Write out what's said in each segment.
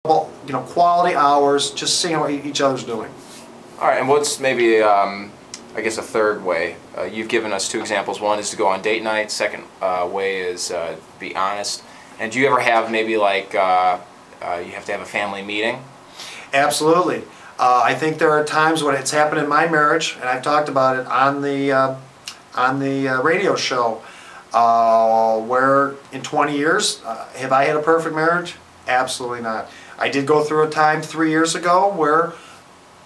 quality hours, just seeing what each other's doing. All right, and what's maybe, I guess, a third way? You've given us two examples. One is to go on date night. Second way is be honest. And do you ever have maybe like you have to have a family meeting? Absolutely. I think there are times when it's happened in my marriage, and I've talked about it on the radio show, where in 20 years, have I had a perfect marriage? Absolutely not. I did go through a time 3 years ago where,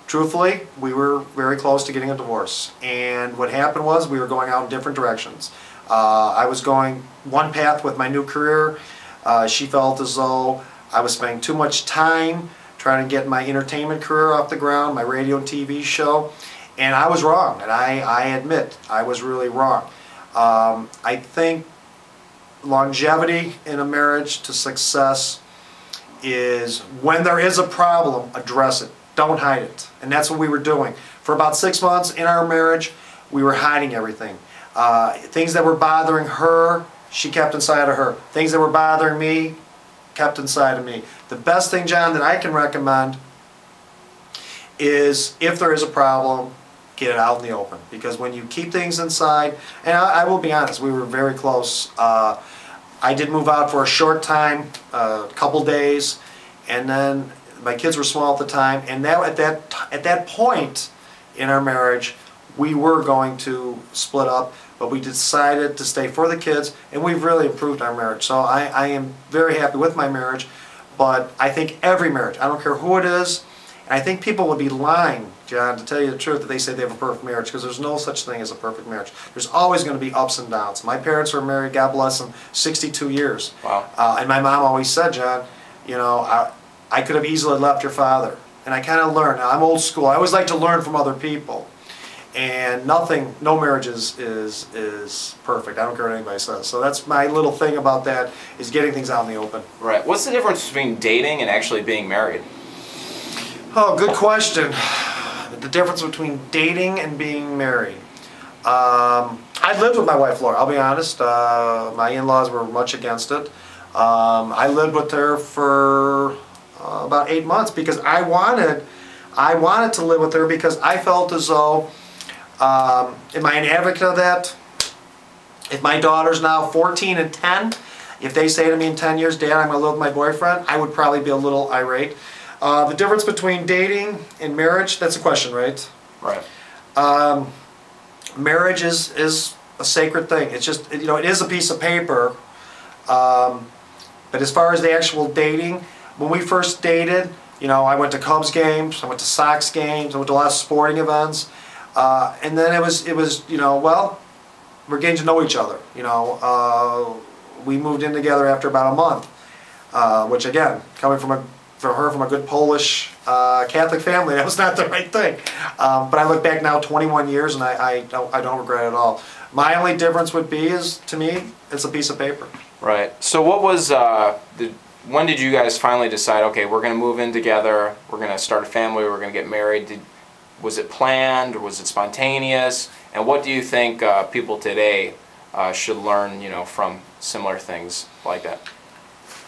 truthfully, we were very close to getting a divorce. And what happened was we were going out in different directions. I was going one path with my new career. She felt as though I was spending too much time trying to get my entertainment career off the ground, my radio and TV show. And I was wrong, and I admit I was really wrong. I think longevity in a marriage to success is when there is a problem, address it. Don't hide it. And that's what we were doing. For about 6 months in our marriage, we were hiding everything. Things that were bothering her, she kept inside of her. Things that were bothering me, kept inside of me. The best thing, John, that I can recommend is if there is a problem, get it out in the open. Because when you keep things inside, and I will be honest, we were very close. I did move out for a short time, a couple days, and then my kids were small at the time, and now at that point in our marriage, we were going to split up, but we decided to stay for the kids, and we've really improved our marriage. So I am very happy with my marriage, but I think every marriage, I don't care who it is, and I think people would be lying, John, to tell you the truth, that they say they have a perfect marriage, because there's no such thing as a perfect marriage. There's always going to be ups and downs. My parents were married, God bless them, 62 years. Wow. And my mom always said, John, you know, I could have easily left your father. And I kind of learned. Now, I'm old school. I always like to learn from other people. And no marriage is perfect. I don't care what anybody says. So that's my little thing about that, is getting things out in the open. Right. What's the difference between dating and actually being married? Oh, good question. The difference between dating and being married. I lived with my wife, Laura, I'll be honest. My in-laws were much against it. I lived with her for about 8 months because I wanted to live with her, because I felt as though, am I an advocate of that? If my daughter's now 14 and 10, if they say to me in 10 years, Dad, I'm going to live with my boyfriend, I would probably be a little irate. The difference between dating and marriage, that's a question, right? Right. Marriage is a sacred thing. It's just, you know, it is a piece of paper. But as far as the actual dating, when we first dated, you know, I went to Cubs games, I went to Sox games, I went to a lot of sporting events. And then it was, you know, well, we're getting to know each other. You know, we moved in together after about a month, which again, coming from her from a good Polish Catholic family, that was not the right thing. But I look back now 21 years, and I don't regret it at all. My only difference would be is, to me, it's a piece of paper. Right. So what was when did you guys finally decide, okay, we're going to move in together, we're going to start a family, we're going to get married? Was it planned, or was it spontaneous? And what do you think people today should learn, you know, from similar things like that?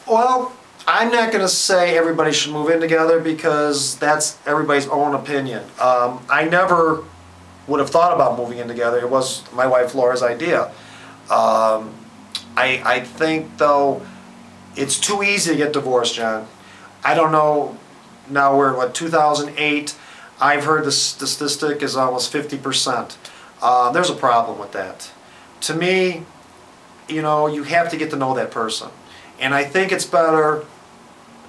Well, I'm not going to say everybody should move in together, because that's everybody's own opinion. I never would have thought about moving in together. It was my wife Laura's idea. I think, though, it's too easy to get divorced, John. I don't know, now we're, what, 2008? I've heard the statistic is almost 50%. There's a problem with that. To me, you know, you have to get to know that person. And I think it's better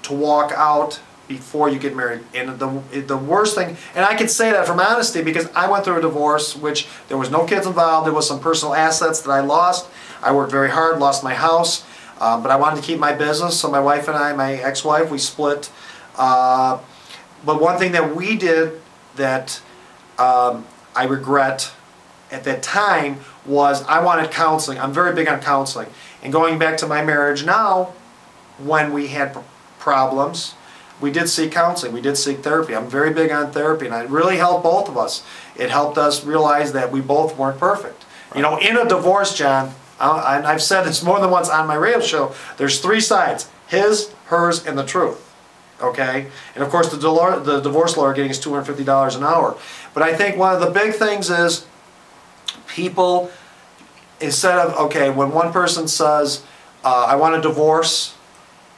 to walk out before you get married. And the worst thing, and I can say that from honesty, because I went through a divorce, which there was no kids involved, there was some personal assets that I lost. I worked very hard, lost my house, but I wanted to keep my business, so my wife and I, my ex-wife, we split. But one thing that we did that I regret at that time was I wanted counseling. I'm very big on counseling. And going back to my marriage now, when we had problems, we did seek counseling, we did seek therapy. I'm very big on therapy, and it really helped both of us. It helped us realize that we both weren't perfect. Right. You know, in a divorce, John, and I've said this more than once on my radio show, there's three sides: his, hers, and the truth. okay? And of course the divorce lawyer getting is $250 an hour. But I think one of the big things is people, instead of, okay, when one person says, I want a divorce,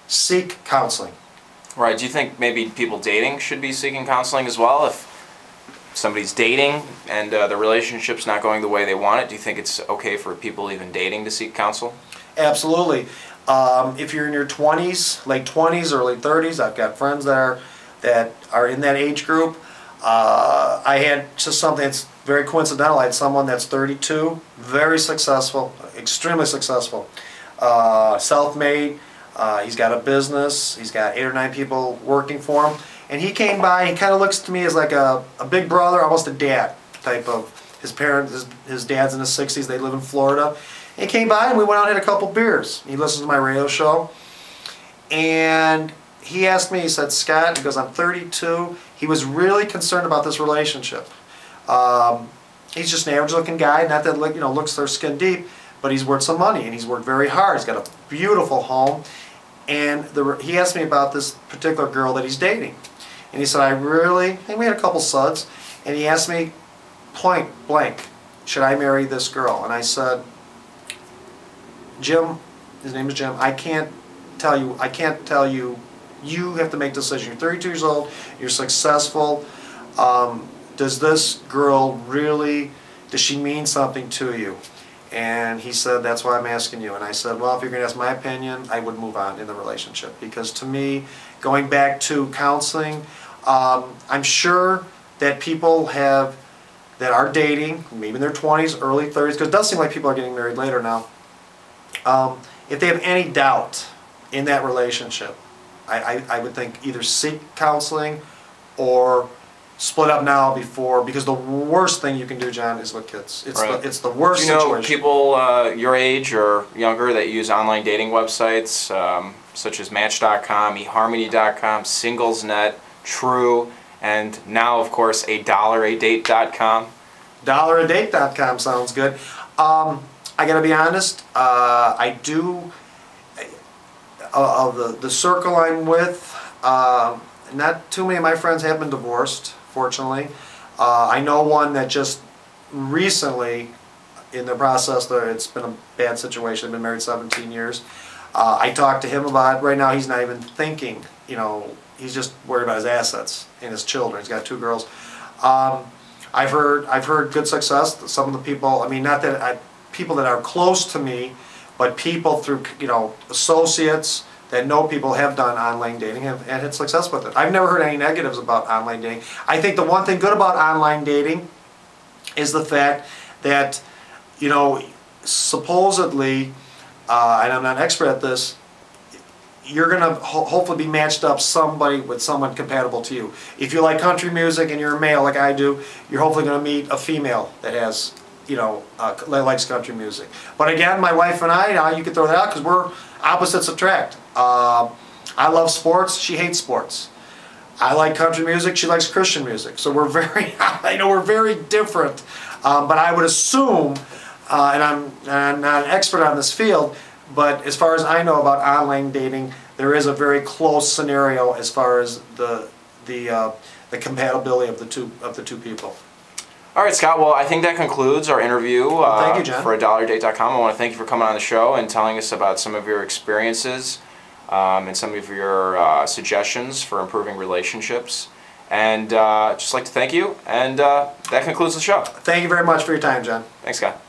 seek counseling. Right. Do you think maybe people dating should be seeking counseling as well? If somebody's dating and the relationship's not going the way they want it, do you think it's okay for people even dating to seek counsel? Absolutely. If you're in your 20s, late 20s, early 30s, I've got friends that are in that age group. I had just something that's very coincidental. I had someone that's 32, very successful, extremely successful, self-made. He's got a business. He's got 8 or 9 people working for him. And he came by. He kind of looks to me as like a big brother, almost a dad type of. His parents, his dad's in his 60s. They live in Florida. And he came by and we went out and had a couple beers. He listens to my radio show. And he asked me, he said, Scott, he goes, I'm 32. He was really concerned about this relationship. He's just an average looking guy, not that looks their skin deep, but he's worth some money and he's worked very hard. He's got a beautiful home. And he asked me about this particular girl that he's dating. And he said, and we had a couple suds, and he asked me point blank, should I marry this girl? And I said, Jim, his name is Jim, I can't tell you, you have to make the decision. You're 32 years old, you're successful. Does this girl really, does she mean something to you? And he said, that's why I'm asking you. And I said, well, if you're going to ask my opinion, I would move on in the relationship. Because to me, going back to counseling, I'm sure that people that are dating, maybe in their 20s, early 30s, because it does seem like people are getting married later now. If they have any doubt in that relationship, I would think either seek counseling or split up now because the worst thing you can do, John, is with kids. It's right. It's the worst situation. situation. Do you know people your age or younger that use online dating websites such as Match.com, eHarmony.com, SinglesNet, True, and now, of course, $1adate.com? $1adate.com sounds good. I got to be honest, I do, of the circle I'm with, not too many of my friends have been divorced, fortunately. I know one that just recently, in the process, it's been a bad situation. They've been married 17 years. I talked to him about it. Right now he's not even thinking, he's just worried about his assets and his children. He's got 2 girls. I've heard good success. Some of the people, not that people that are close to me, but people through associates that know people have done online dating and had success with it. I've never heard any negatives about online dating. I think the one thing good about online dating is the fact that, supposedly, and I'm not an expert at this, you're going to hopefully be matched up with someone compatible to you. If you like country music and you're a male like I do, you're hopefully going to meet a female that has, that likes country music. But again, my wife and I, you could throw that out because we're opposites attract. I love sports, she hates sports. I like country music, she likes Christian music. So we're very, we're very different. But I would assume, and I'm not an expert on this field, but as far as I know about online dating, there is a very close scenario as far as the compatibility of the two people. All right, Scott. Well, I think that concludes our interview thank you, John. For $1adate.com. I want to thank you for coming on the show and telling us about some of your experiences and some of your suggestions for improving relationships. And just like to thank you. And that concludes the show. Thank you very much for your time, John. Thanks, Scott.